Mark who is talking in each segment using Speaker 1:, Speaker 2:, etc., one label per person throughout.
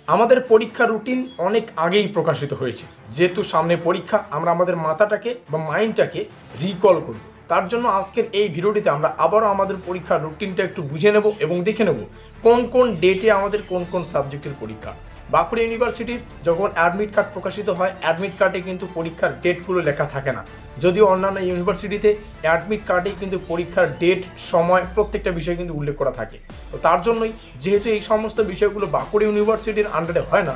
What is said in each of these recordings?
Speaker 1: আমাদের পরীক্ষার রুটিন অনেক আগেই প্রকাশিত হয়েছে। যেহেতু সামনে পরীক্ষা, আমরা আমাদের মাথাটাকে বা মাইন্ডটাকে রিকল করি। তার জন্য আজকের এই ভিডিওটিতে আমরা আবারও আমাদের পরীক্ষার রুটিনটা একটু বুঝে নেব এবং দেখে নেব কোন কোন ডেটে আমাদের কোন কোন সাবজেক্টের পরীক্ষা। বাঁকুড়া ইউনিভার্সিটির যখন অ্যাডমিট কার্ড প্রকাশিত হয়, অ্যাডমিট কার্ডে কিন্তু পরীক্ষার ডেটগুলো লেখা থাকে না। যদিও অন্যান্য ইউনিভার্সিটিতে অ্যাডমিট কার্ডে কিন্তু পরীক্ষার ডেট, সময়, প্রত্যেকটা বিষয় কিন্তু উল্লেখ করা থাকে। তো তার জন্যই যেহেতু এই সমস্ত বিষয়গুলো বাঁকুড়া ইউনিভার্সিটির আন্ডারে হয় না,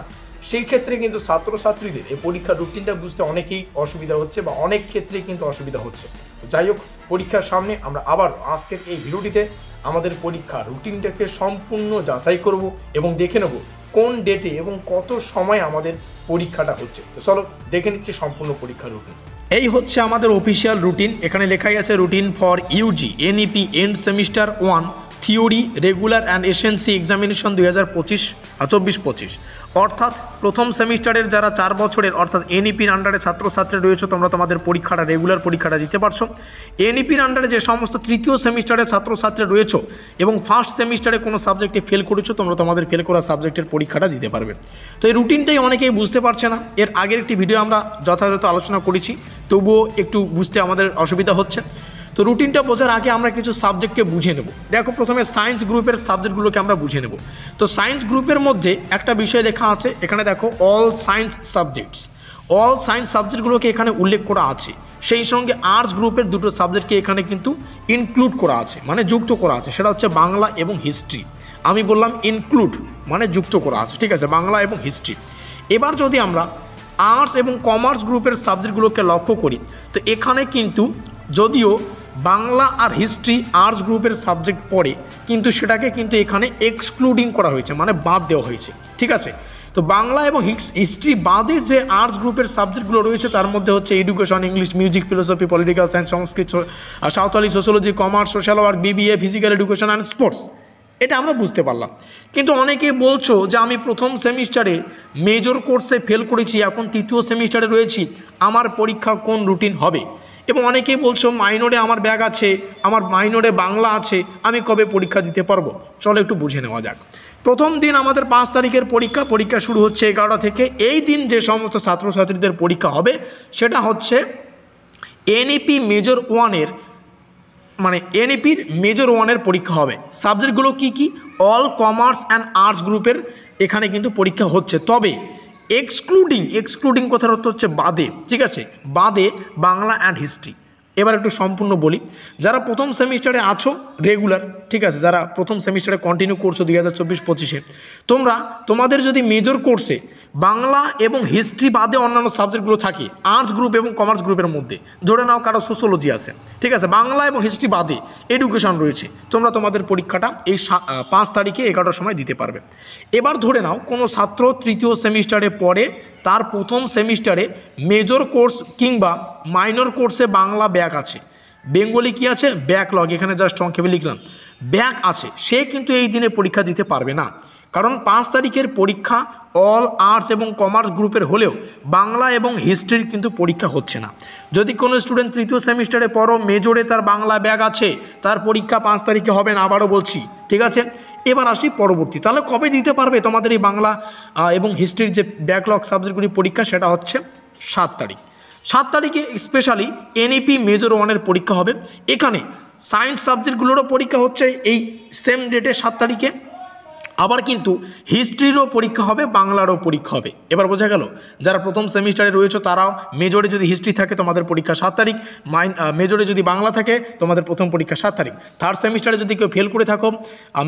Speaker 1: সেই ক্ষেত্রে কিন্তু ছাত্রছাত্রীদের এই পরীক্ষার রুটিনটা বুঝতে অনেকেই অসুবিধা হচ্ছে বা অনেক ক্ষেত্রেই কিন্তু অসুবিধা হচ্ছে। তো যাই হোক, পরীক্ষার সামনে আমরা আবার আজকের এই ভিডিওটিতে আমাদের পরীক্ষার রুটিনটাকে সম্পূর্ণ যাচাই করব এবং দেখে নেব কোন ডেটে এবং কত সময় আমাদের পরীক্ষাটা হচ্ছে। তো চলো দেখে নিচ্ছি সম্পূর্ণ পরীক্ষার রুটিন। এই হচ্ছে আমাদের অফিসিয়াল রুটিন। এখানে লেখাই আছে routine for UG NEP end semester 1 theory regular and SNC examination 2024-25। অর্থাৎ প্রথম সেমিস্টারের যারা 4 বছরের অর্থাৎ এনইপির আন্ডারে ছাত্রছাত্রী রয়েছে, তোমরা তোমাদের পরীক্ষাটা রেগুলার পরীক্ষাটা দিতে পারছো। এনইপির আন্ডারে যে সমস্ত তৃতীয় সেমিস্টারের ছাত্রছাত্রী রয়েছে এবং ফার্স্ট সেমিস্টারে কোনো সাবজেক্টে ফেল করেছো, তোমরা তোমাদের ফেল করা সাবজেক্টের পরীক্ষাটা দিতে পারবে। তো এই রুটিনটাই অনেকেই বুঝতে পারছে না। এর আগের একটি ভিডিও আমরা যথাযথ আলোচনা করেছি, তবুও একটু বুঝতে আমাদের অসুবিধা হচ্ছে। তো রুটিনটা বোঝার আগে আমরা কিছু সাবজেক্টকে বুঝে নেব। দেখো, প্রথমে সায়েন্স গ্রুপের সাবজেক্টগুলোকে আমরা বুঝে নেব। তো সায়েন্স গ্রুপের মধ্যে একটা বিষয় লেখা আছে, এখানে দেখো all science subjects. All science সাবজেক্টগুলোকে এখানে উল্লেখ করা আছে। সেই সঙ্গে আর্টস গ্রুপের দুটো সাবজেক্টকে এখানে কিন্তু ইনক্লুড করা আছে, মানে যুক্ত করা আছে। সেটা হচ্ছে বাংলা এবং হিস্ট্রি। আমি বললাম ইনক্লুড, মানে যুক্ত করা আছে, ঠিক আছে, বাংলা এবং হিস্ট্রি। এবার যদি আমরা আর্টস এবং কমার্স গ্রুপের সাবজেক্টগুলোকে লক্ষ্য করি, তো এখানে কিন্তু যদিও বাংলা আর হিস্ট্রি আর্টস গ্রুপের সাবজেক্ট পড়ে, কিন্তু সেটাকে কিন্তু এখানে এক্সক্লুডিং করা হয়েছে, মানে বাদ দেওয়া হয়েছে, ঠিক আছে। তো বাংলা এবং হিস্ট্রি বাদে যে আর্টস গ্রুপের সাবজেক্টগুলো রয়েছে তার মধ্যে হচ্ছে education, English, music, philosophy, political science, Sanskrit, Santali, sociology, commerce, social work, BBA, physical education and sports. এটা আমরা বুঝতে পারলাম। কিন্তু অনেকে বলছো যে আমি প্রথম সেমিস্টারে মেজর কোর্সে ফেল করেছি, এখন তৃতীয় সেমিস্টারে রয়েছি, আমার পরীক্ষা কোন রুটিন হবে? এবং অনেকেই বলছো মাইনরে আমার ব্যাগ আছে, আমার মাইনরে বাংলা আছে, আমি কবে পরীক্ষা দিতে পারবো? চলো একটু বুঝে নেওয়া যাক। প্রথম দিন আমাদের 5 তারিখের পরীক্ষা শুরু হচ্ছে 11টা থেকে। এই দিন যে সমস্ত ছাত্রছাত্রীদের পরীক্ষা হবে সেটা হচ্ছে এনইপি মেজর 1-এর, মানে এনইপির মেজর 1-এর পরীক্ষা হবে। সাবজেক্টগুলো কি কি? অল কমার্স অ্যান্ড আর্টস গ্রুপের এখানে কিন্তু পরীক্ষা হচ্ছে। তবে এক্সক্লুডিং কথার অর্থ হচ্ছে বাদে, ঠিক আছে, বাদে বাংলা অ্যান্ড হিস্ট্রি। এবার একটু সম্পূর্ণ বলি। যারা প্রথম সেমিস্টারে আছো রেগুলার, ঠিক আছে, যারা প্রথম সেমিস্টারে কন্টিনিউ করছো 2024-25-এ, তোমাদের যদি মেজর কোর্সে বাংলা এবং হিস্ট্রি বাদে অন্যান্য সাবজেক্টগুলো থাকে আর্টস গ্রুপ এবং কমার্স গ্রুপের মধ্যে, ধরে নাও কারো সোশ্যোলজি আছে, ঠিক আছে, বাংলা এবং হিস্ট্রি বাদে এডুকেশন রয়েছে, তোমরা তোমাদের পরীক্ষাটা এই 5 তারিখে 11টার সময় দিতে পারবে। এবার ধরে নাও কোনো ছাত্র তৃতীয় সেমিস্টারে পড়ে, তার প্রথম সেমিস্টারে মেজর কোর্স কিংবা মাইনর কোর্সে বাংলা ব্যাক আছে, বেঙ্গলি কি আছে, ব্যাকলগ, এখানে জাস্ট সংক্ষেপে লিখলাম, ব্যাক আছে, সে কিন্তু এই দিনে পরীক্ষা দিতে পারবে না। কারণ 5 তারিখের পরীক্ষা অল আর্টস এবং কমার্স গ্রুপের হলেও বাংলা এবং হিস্ট্রির কিন্তু পরীক্ষা হচ্ছে না। যদি কোনো স্টুডেন্ট তৃতীয় সেমিস্টারে পড়ো, মেজরে তার বাংলা ব্যাক আছে, তার পরীক্ষা 5 তারিখে হবে না, আবারও বলছি, ঠিক আছে। এবার আসি পরবর্তী, তাহলে কবে দিতে পারবে তোমাদের এই বাংলা এবং হিস্ট্রির যে ব্যাকলগ সাবজেক্টগুলি পরীক্ষা? সেটা হচ্ছে 7 তারিখ। 7 তারিখে স্পেশালি এনইপি মেজর 1-এর পরীক্ষা হবে। এখানে সায়েন্স সাবজেক্টগুলোরও পরীক্ষা হচ্ছে এই সেম ডেটে 7 তারিখে। আবার কিন্তু হিস্ট্রিরও পরীক্ষা হবে, বাংলারও পরীক্ষা হবে। এবার বোঝা গেল, যারা প্রথম সেমিস্টারে রয়েছে তারাও, মেজরে যদি হিস্ট্রি থাকে তোমাদের পরীক্ষা 7 তারিখ, মেজরে যদি বাংলা থাকে তোমাদের প্রথম পরীক্ষা 7 তারিখ। থার্ড সেমিস্টারে যদি কেউ ফেল করে থাকো,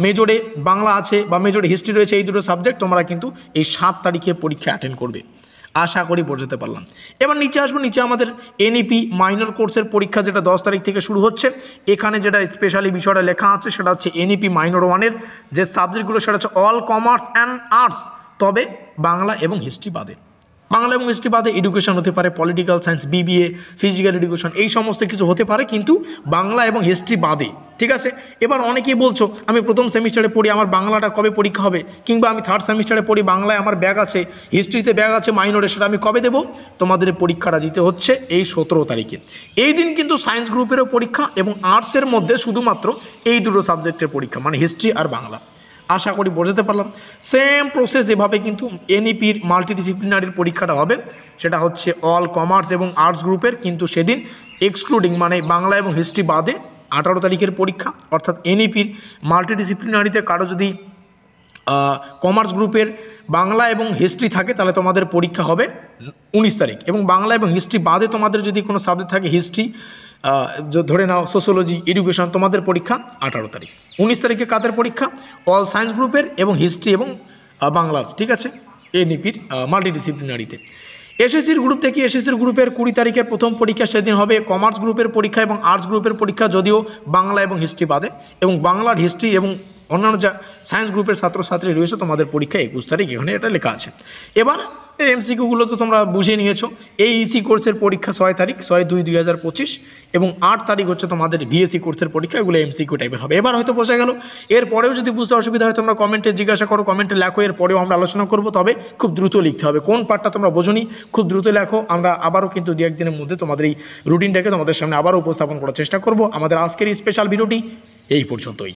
Speaker 1: মেজরে বাংলা আছে বা মেজরে হিস্ট্রি রয়েছে, এই দুটো সাবজেক্ট, তোমরা কিন্তু এই 7 তারিখে পরীক্ষা অ্যাটেন্ড করবে। আশা করি বোঝাতে পারলাম। এবার নিচে আসবো। নিচে আমাদের এনইপি মাইনর কোর্সের পরীক্ষা যেটা 10 তারিখ থেকে শুরু হচ্ছে। এখানে যেটা স্পেশালি বিষয়টা লেখা আছে সেটা হচ্ছে এনইপি মাইনর 1-এর যে সাবজেক্টগুলো সেটা হচ্ছে অল কমার্স অ্যান্ড আর্টস, তবে বাংলা এবং হিস্ট্রি বাদে। বাংলা এবং হিস্ট্রি বাদে এডুকেশন হতে পারে, political science, BBA, physical education, এই সমস্ত কিছু হতে পারে, কিন্তু বাংলা এবং হিস্ট্রি বাদে, ঠিক আছে। এবার অনেকেই বলছো আমি প্রথম সেমিস্টারে পড়ি, আমার বাংলাটা কবে পরীক্ষা হবে? কিংবা আমি থার্ড সেমিস্টারে পড়ি, বাংলায় আমার ব্যাগ আছে, হিস্ট্রিতে ব্যাগ আছে মাইনরে, সেটা আমি কবে দেবো? তোমাদের পরীক্ষাটা দিতে হচ্ছে এই 17 তারিখে। এই দিন কিন্তু সায়েন্স গ্রুপেরও পরীক্ষা এবং আর্টসের মধ্যে শুধুমাত্র এই দুটো সাবজেক্টের পরীক্ষা, মানে হিস্ট্রি আর বাংলা। আশা করি বোঝাতে পারলাম। সেম প্রসেস যেভাবে কিন্তু এনইপির মাল্টিডিসিপ্লিনারির পরীক্ষাটা হবে, সেটা হচ্ছে অল কমার্স এবং আর্টস গ্রুপের, কিন্তু সেদিন এক্সক্লুডিং মানে বাংলা এবং হিস্ট্রি বাদে 18 তারিখের পরীক্ষা। অর্থাৎ এনইপির মাল্টিডিসিপ্লিনারিতে কারো যদি কমার্স গ্রুপের বাংলা এবং হিস্ট্রি থাকে তাহলে তোমাদের পরীক্ষা হবে 19 তারিখ, এবং বাংলা এবং হিস্ট্রি বাদে তোমাদের যদি কোনো সাবজেক্ট থাকে হিস্ট্রি ধরে নাও সোশ্যোলজি, এডুকেশন, তোমাদের পরীক্ষা 18 তারিখ। 19 তারিখে কাদের পরীক্ষা? অল সায়েন্স গ্রুপের এবং হিস্ট্রি এবং বাংলার, ঠিক আছে, এনইপির মাল্টিডিসিপ্লিনারিতে। এসএসসির গ্রুপ থেকে এসএসসির গ্রুপের 20 তারিখের প্রথম পরীক্ষা, সেদিন হবে কমার্স গ্রুপের পরীক্ষা এবং আর্টস গ্রুপের পরীক্ষা, যদিও বাংলা এবং হিস্ট্রি বাদে, এবং বাংলার, হিস্ট্রি এবং অন্যান্য যা সায়েন্স গ্রুপের ছাত্রছাত্রী রয়েছে তোমাদের পরীক্ষা 21 তারিখ, এখানে এটা লেখা আছে। এবার এমসিকিউগুলো তো তোমরা বুঝে নিয়েছো। এইইসি কোর্সের পরীক্ষা 6 তারিখ, 6/2/2025, এবং 8 তারিখ হচ্ছে তোমাদের ভিএসসি কোর্সের পরীক্ষা। এগুলো এমসিকিউ টাইপের হবে। এবার হয়তো বোঝা গেল। এরপরেও যদি বুঝতে অসুবিধা হয় তোমরা কমেন্টে জিজ্ঞাসা করো, কমেন্টে লেখো, এরপরেও আমরা আলোচনা করবো। তবে খুব দ্রুত লিখতে হবে, কোন পার্টটা তোমরা বোঝোনি খুব দ্রুত লেখো। আমরা আবারও কিন্তু 2-1 দিনের মধ্যে তোমাদের এই রুটিনটাকে তোমাদের সামনে আবারও উপস্থাপন করার চেষ্টা করব। আমাদের আজকের এই স্পেশাল ভিডিওটি এই পর্যন্তই।